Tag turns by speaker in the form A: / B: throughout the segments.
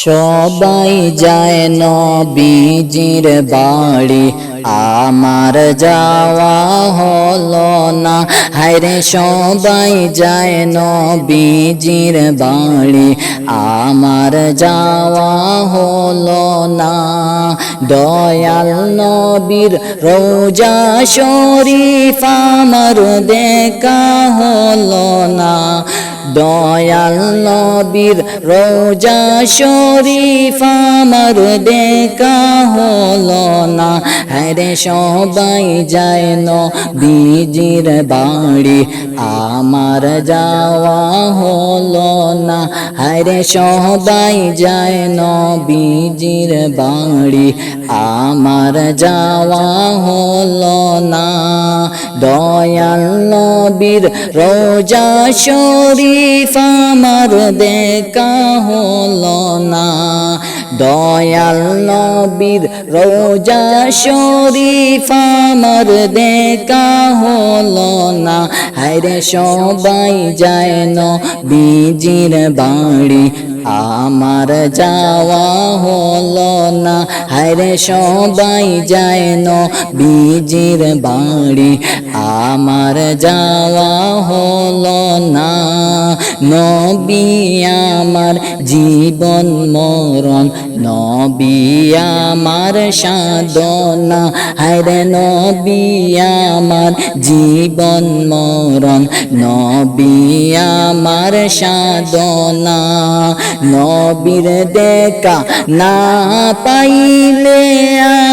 A: সবাই যায় নবীজির বাড়ি, আমার যাওয়া হলো না। হায়রে সবাই যায় নবীজির বাড়ি, আমার যাওয়া হলো না। দয়াল নবীর রওজা শরীফ আমার দেখা হলো না। দয়াল নবীর রওজা শরীফ আমার দেখা হলো না। হায়রে সবাই যায় নবীজির বাড়ি, আমার যাওয়া হলো না। হায়রে সবাই যায় নবীজির বাড়ি, আমার যাওয়া হলো না। দয়াল নবীর রওজা শরীফ আমার দেখা হলো না। দয়াল নবীর রওজা শরীফ আমার দেখা হলো না। হায়রে সবাই যায় নবীজির বাড়ি, আমার যাওয়া হলো না। হায়রে সবাই যায় নবীজির বাড়ি, আমার যাওয়া হলো না। নবী আমার জীবন মরণ, নবী আমার সাধনা। হায়রে নবী আমার জীবন মরণ, নবী আমার সাধনা। নবীর দেখা না পাইলে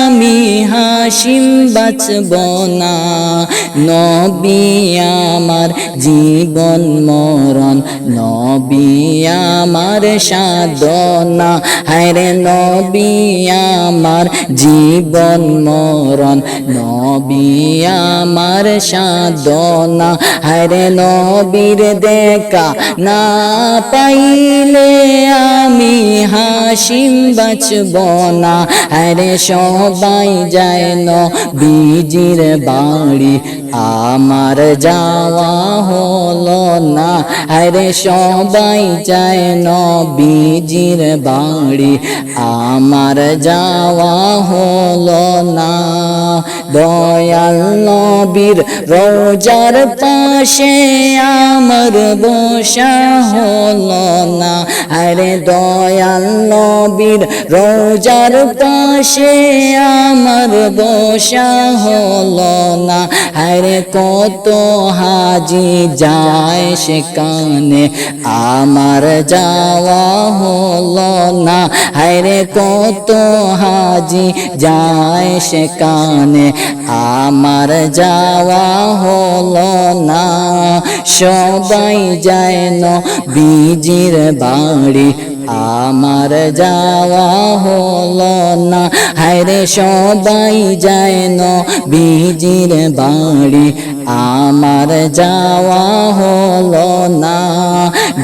A: আমি হাসিম বাঁচব না। নবী আমার জীবন মরণ, নবী আমার সাধনা। হায়রে নবী আমার জীবন মরণ, নবী আমার সাধনা। হায়রে নবীর দেখা না পাইলে আমি হাসিম বাঁচব না। হায়রে সবাই যায় নবীজির বাড়ি, আমার যাওয়া হলো না। হায়রে সবাই যায় নবীজির বাড়ি, আমার যাওয়া হলো না। দয়াল নবীর রওজার পাশে আমার বসা হলো না। আরে দয়াল নবীর রওজার পাশে আমার বসা হলো না। আরে কত হাজি যায় সেখানে, আমার যাওয়া হলো না। আরে কত হাজি যায় সেখানে, আমার যাওয়া হলো না। সবাই যায় নবীজির বাড়ি, আমার যাওয়া হলো না। হায়রে সবাই যায় নবীজির বাড়ি, আমার যাওয়া হলো না।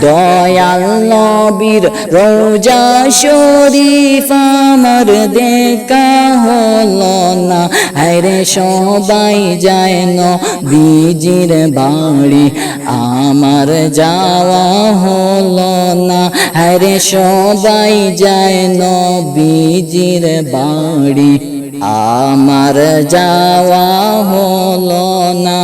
A: দয়াল নবীর রওজা শরীফ আমার দেখা হলো না। হায়রে সবাই যায় নবীজির বাড়ি, আমার যাওয়া হলো না। হায়রে সবাই যায় নবীজির বাড়ি, আমার যাওয়া হলো না।